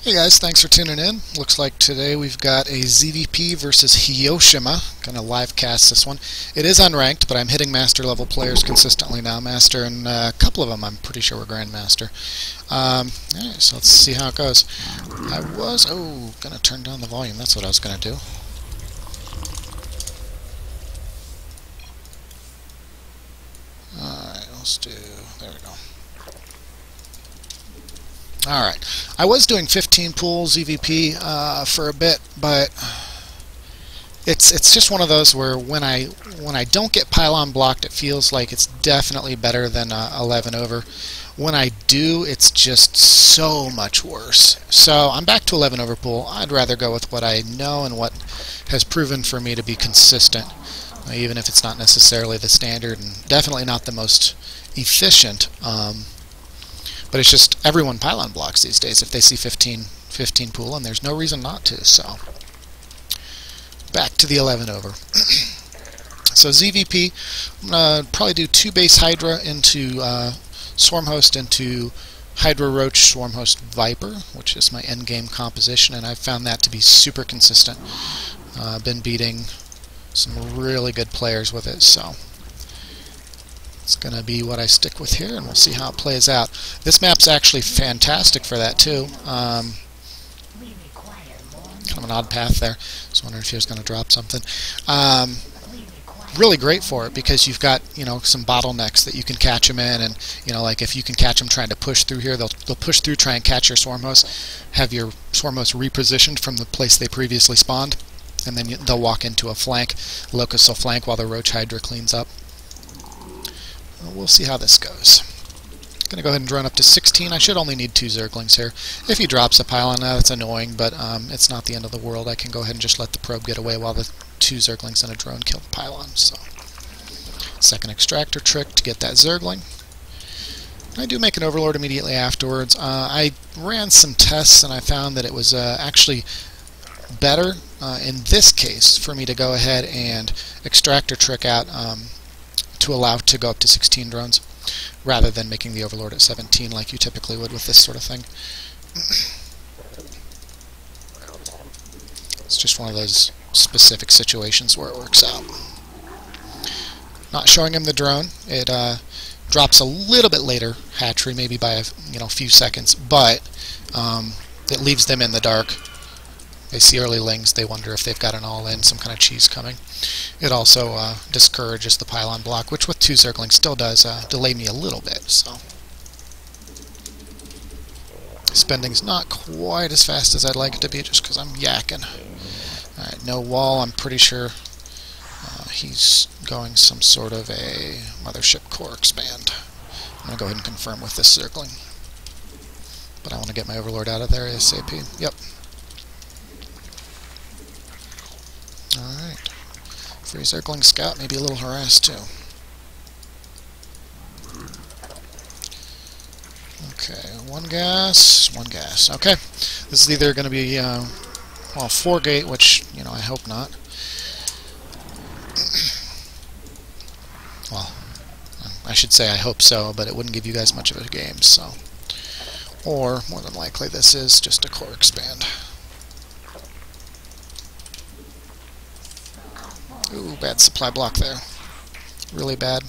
Hey guys, thanks for tuning in. Looks like today we've got a ZVP versus Hyshoma. Gonna live cast this one. It is unranked, but I'm hitting master level players consistently now. Master and a couple of them I'm pretty sure we're Grandmaster. Alright, so let's see how it goes. Gonna turn down the volume. That's what I was gonna do. Alright, let's do, there we go. Alright, I was doing 15 pool ZVP for a bit, but it's just one of those where when I don't get pylon blocked, it feels like it's definitely better than 11 over. When I do, it's just so much worse. So I'm back to 11 over pool. I'd rather go with what I know and what has proven for me to be consistent, even if it's not necessarily the standard and definitely not the most efficient. But it's just everyone pylon blocks these days if they see 15 pool, and there's no reason not to. So back to the 11 over. So ZVP, I'm gonna probably do 2 base Hydra into Swarm Host into Hydra Roach Swarm Host Viper, which is my end game composition, and I've found that to be super consistent. Been beating some really good players with it, so it's going to be what I stick with here, and we'll see how it plays out. This map's actually fantastic for that, too. Kind of an odd path there. I was wondering if he was going to drop something. Really great for it because you've got, some bottlenecks that you can catch them in, and, like if you can catch them trying to push through here, they'll push through, try and catch your Swarm Host, have your Swarm Host repositioned from the place they previously spawned, and then they'll walk into a flank. Locust will flank while the Roach Hydra cleans up. We'll see how this goes. I'm going to go ahead and drone up to 16. I should only need 2 Zerglings here. If he drops a pylon, that's annoying, but it's not the end of the world. I can go ahead and just let the probe get away while the 2 Zerglings and a drone kill the pylon. So, second extractor trick to get that Zergling. I do make an Overlord immediately afterwards. I ran some tests and I found that it was actually better in this case for me to go ahead and extractor trick out to allow to go up to 16 drones rather than making the Overlord at 17 like you typically would with this sort of thing. It's just one of those specific situations where it works out. Not showing him the drone. It drops a little bit later, hatchery, maybe by a few seconds, but it leaves them in the dark. They see early lings, they wonder if they've got an all-in, some kind of cheese coming. It also discourages the pylon block, which with 2 Zerglings still does delay me a little bit. So spending's not quite as fast as I'd like it to be, just because I'm yakking. Alright, no wall. I'm pretty sure he's going some sort of a Mothership core expand. I'm going to go ahead and confirm with this Zergling. But I want to get my Overlord out of there ASAP. Yep. Alright. Free Zergling Scout, maybe a little harassed too. Okay, one gas. Okay. This is either going to be, 4 gate, which, I hope not. Well, I should say I hope so, but it wouldn't give you guys much of a game, so. Or, more than likely, this is just a core expand. Ooh, bad supply block there. Really bad.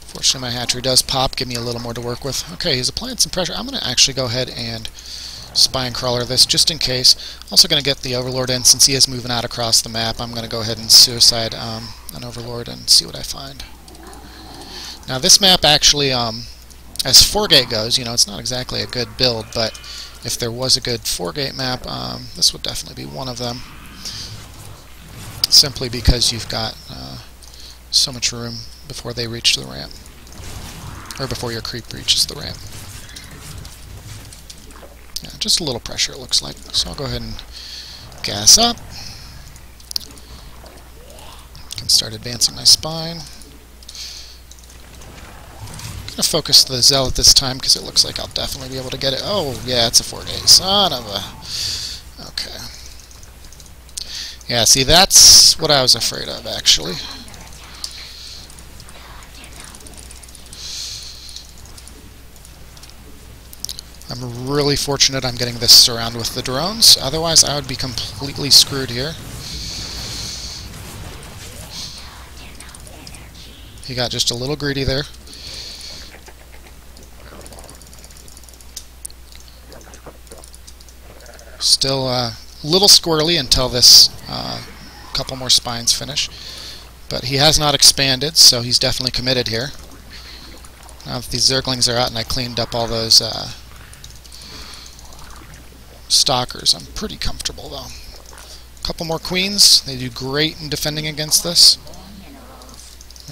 Fortunately, my hatchery does pop, give me a little more to work with. Okay, he's applying some pressure. I'm going to actually go ahead and spine crawler this just in case. Also going to get the Overlord in since he is moving out across the map. I'm going to go ahead and suicide an Overlord and see what I find. Now this map actually, as 4-gate goes, it's not exactly a good build, but if there was a good 4-gate map, this would definitely be one of them. Simply because you've got so much room before they reach the ramp, or before your creep reaches the ramp. Yeah, just a little pressure it looks like. So I'll go ahead and gas up. Can start advancing my spine. I'm going to focus the Zealot this time because it looks like I'll definitely be able to get it. Oh, yeah, it's a 4-gate. Son of a... Okay. Yeah, see, that's what I was afraid of, actually. I'm really fortunate I'm getting this surround with the drones, otherwise I would be completely screwed here. He got just a little greedy there. Still a little squirrely until this couple more spines finish. But he has not expanded, so he's definitely committed here. Now that these Zerglings are out and I cleaned up all those stalkers, I'm pretty comfortable though. A couple more queens. They do great in defending against this.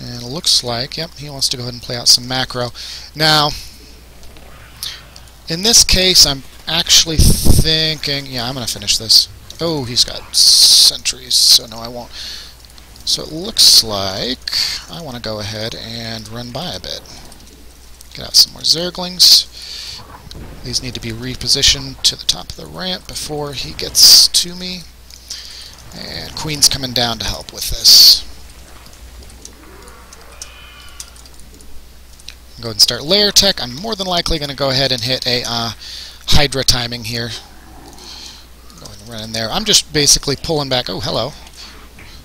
And it looks like, yep, he wants to go ahead and play out some macro. Now, in this case, I'm actually thinking, yeah, I'm going to finish this. Oh, he's got sentries, so no, I won't. So it looks like I want to go ahead and run by a bit. Get out some more Zerglings. These need to be repositioned to the top of the ramp before he gets to me. And Queen's coming down to help with this. Go ahead and start layer tech. I'm more than likely going to go ahead and hit a Hydra timing here. Go ahead and run in there. I'm just basically pulling back. Oh, hello.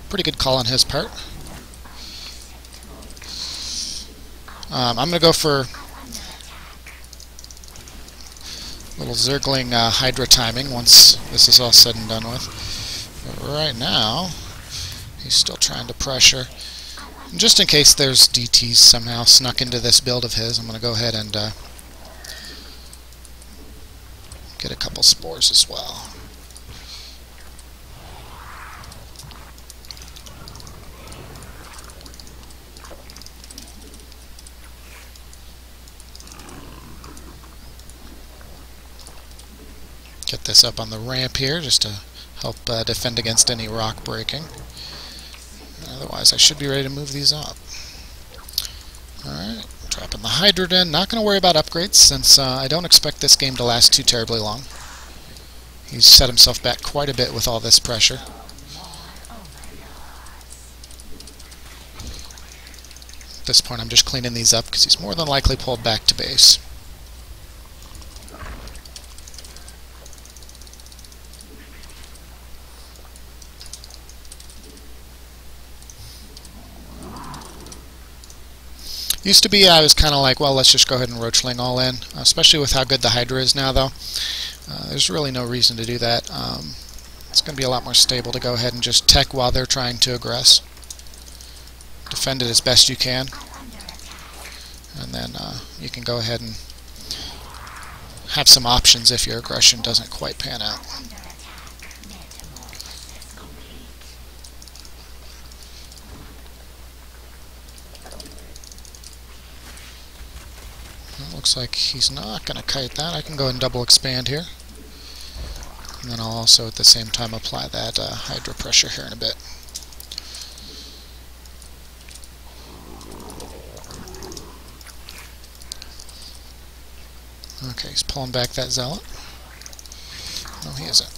Pretty good call on his part. I'm going to go for a little Zergling Hydra timing once this is all said and done with. But right now, he's still trying to pressure. And just in case there's DTs somehow snuck into this build of his, I'm going to go ahead and get a couple spores as well. Get this up on the ramp here just to help defend against any rock breaking. Otherwise, I should be ready to move these up. Alright, dropping the Hydrogen. Not going to worry about upgrades since I don't expect this game to last too terribly long. He's set himself back quite a bit with all this pressure. At this point, I'm just cleaning these up because he's more than likely pulled back to base. Used to be I was kind of like, well, let's just go ahead and Roachling all in, especially with how good the Hydra is now, though. There's really no reason to do that. It's going to be a lot more stable to go ahead and just tech while they're trying to aggress. Defend it as best you can. And then you can go ahead and have some options if your aggression doesn't quite pan out. Looks like he's not going to kite that. I can go and double expand here. And then I'll also at the same time apply that Hydra pressure here in a bit. Okay, he's pulling back that Zealot. No, he isn't.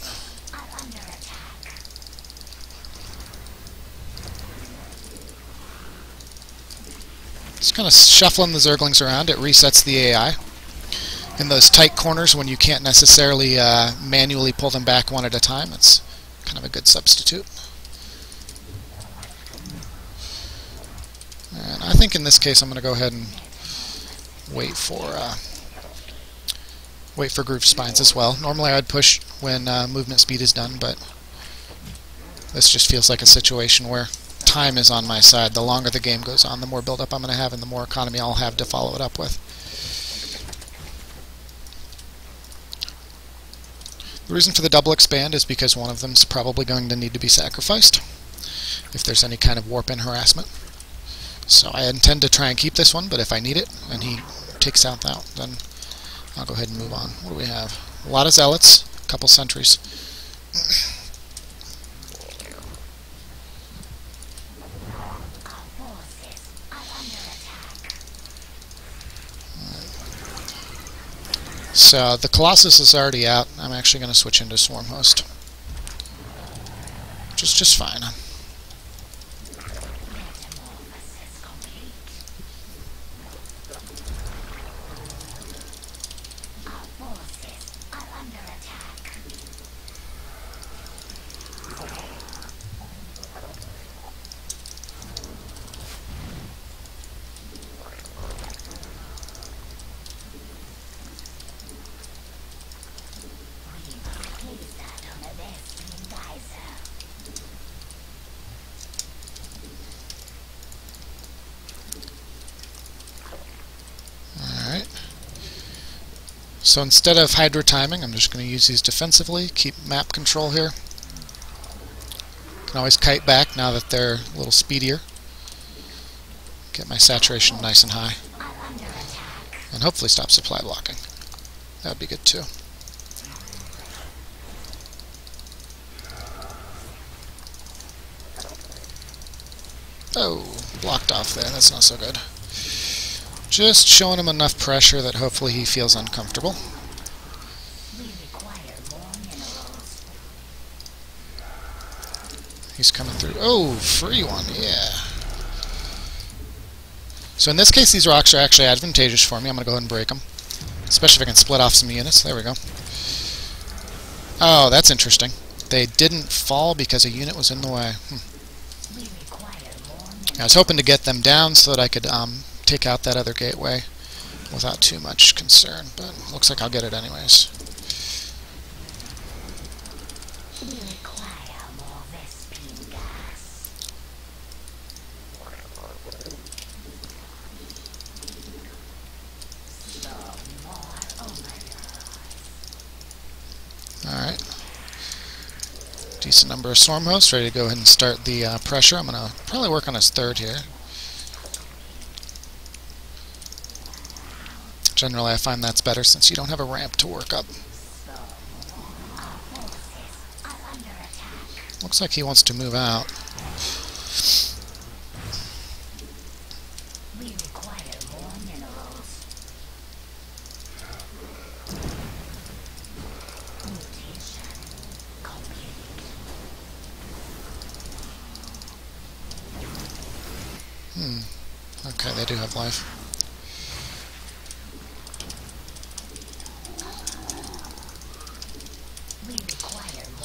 Just kind of shuffling the Zerglings around. It resets the AI. In those tight corners when you can't necessarily manually pull them back one at a time, it's kind of a good substitute. And I think in this case I'm going to go ahead and wait for groove spines as well. Normally I'd push when movement speed is done, but this just feels like a situation where time is on my side. The longer the game goes on, the more build-up I'm going to have and the more economy I'll have to follow it up with. The reason for the double expand is because one of them is probably going to need to be sacrificed if there's any kind of warp-in harassment. So I intend to try and keep this one, but if I need it and he takes out that, then I'll go ahead and move on. What do we have? A lot of Zealots, a couple sentries. So the Colossus is already out. I'm actually going to switch into Swarm Host. Which is just fine. So instead of Hydra timing, I'm just going to use these defensively, keep map control here. Can always kite back now that they're a little speedier. Get my saturation nice and high. And hopefully stop supply blocking. That would be good too. Oh, blocked off there. That's not so good. Just showing him enough pressure that hopefully he feels uncomfortable. He's coming through. Oh, free one, yeah. So in this case, these rocks are actually advantageous for me. I'm going to go ahead and break them. Especially if I can split off some units. There we go. Oh, that's interesting. They didn't fall because a unit was in the way. I was hoping to get them down so that I could take out that other gateway without too much concern, but looks like I'll get it anyways. Alright. Decent number of swarm hosts, ready to go ahead and start the pressure. I'm going to probably work on his third here. Generally, I find that's better since you don't have a ramp to work up. Looks like he wants to move out. Okay, they do have life.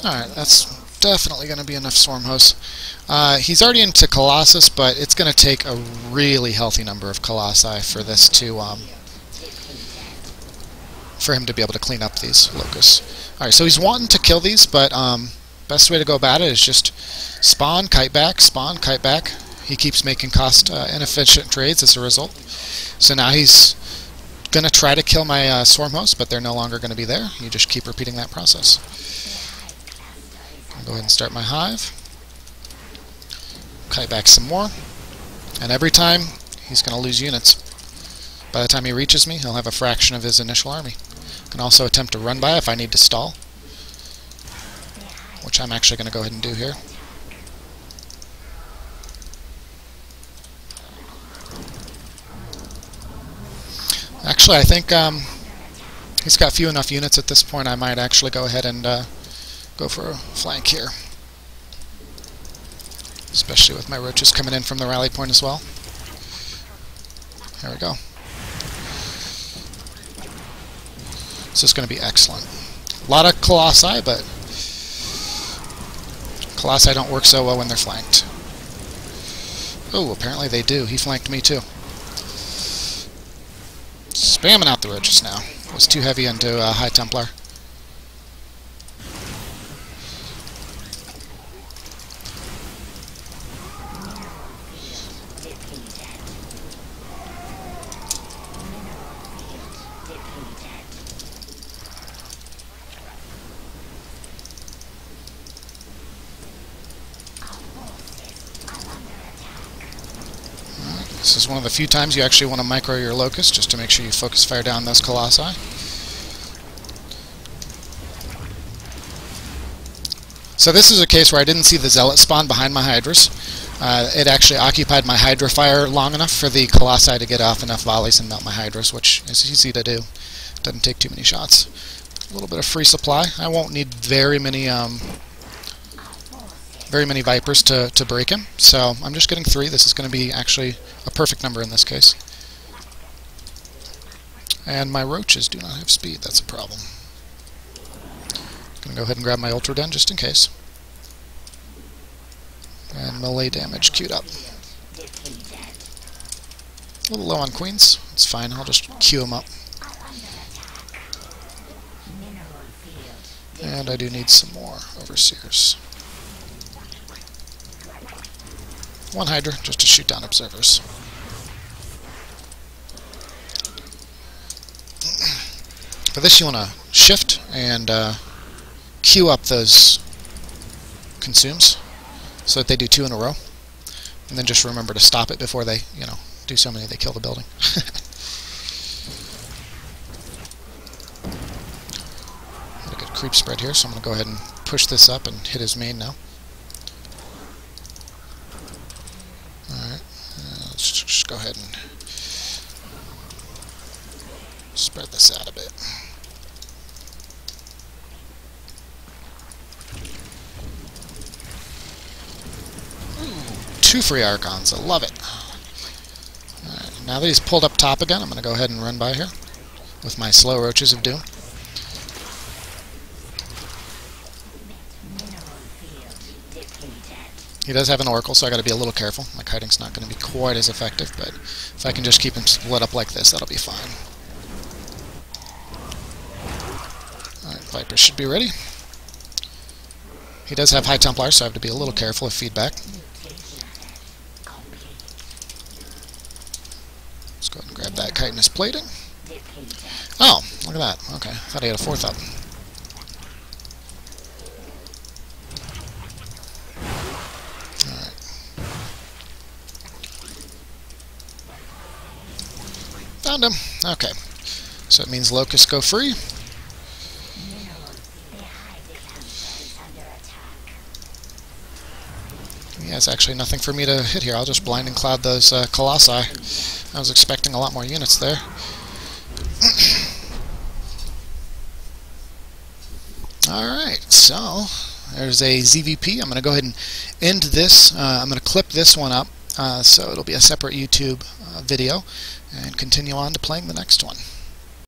Alright, that's definitely going to be enough swarm hosts. He's already into Colossus, but it's going to take a really healthy number of Colossi for this to, for him to be able to clean up these locusts. Alright, so he's wanting to kill these, but best way to go about it is just spawn, kite back, spawn, kite back. He keeps making cost inefficient trades as a result. So now he's going to try to kill my swarm hosts, but they're no longer going to be there. You just keep repeating that process. I'll go ahead and start my hive. Kite back some more. And every time, he's going to lose units. By the time he reaches me, he'll have a fraction of his initial army. I can also attempt to run by if I need to stall, which I'm actually going to go ahead and do here. Actually, I think he's got few enough units at this point. I might actually go ahead and go for a flank here. Especially with my roaches coming in from the rally point as well. There we go. This is going to be excellent. A lot of Colossi, but Colossi don't work so well when they're flanked. Oh, apparently they do. He flanked me too. Spamming out the roaches now. Was too heavy into High Templar. This is one of the few times you actually want to micro your locust, just to make sure you focus fire down those colossi. So this is a case where I didn't see the zealot spawn behind my hydras. It actually occupied my hydra fire long enough for the colossi to get off enough volleys and melt my hydras, which is easy to do. Doesn't take too many shots. A little bit of free supply. I won't need very many vipers to break him, so I'm just getting 3. This is going to be actually a perfect number in this case. And my roaches do not have speed. That's a problem. I'm going to go ahead and grab my Ultra Den just in case. And melee damage queued up. A little low on queens. It's fine. I'll just queue them up. And I do need some more overseers. 1 Hydra, just to shoot down observers. For this, you want to shift and queue up those consumes so that they do 2 in a row. And then just remember to stop it before they, do so many they kill the building. Got a good creep spread here, so I'm going to go ahead and push this up and hit his main now. Alright, let's just go ahead and spread this out a bit. Ooh, 2 free Archons, I love it. Alright, now that he's pulled up top again, I'm going to go ahead and run by here with my slow Roaches of Doom. He does have an Oracle, so I got to be a little careful. My kiting's not going to be quite as effective, but if I can just keep him split up like this, that'll be fine. Alright, Viper should be ready. He does have High Templar, so I have to be a little careful of feedback. Let's go ahead and grab that chitinous plating. Oh, look at that. Okay, I thought he had a 4th up. Found him. Okay. So it means locusts go free. Yeah, it's actually nothing for me to hit here. I'll just blind and cloud those colossi. I was expecting a lot more units there. Alright, so there's a ZVP. I'm going to go ahead and end this. I'm going to clip this one up so it'll be a separate YouTube video and continue on to playing the next one.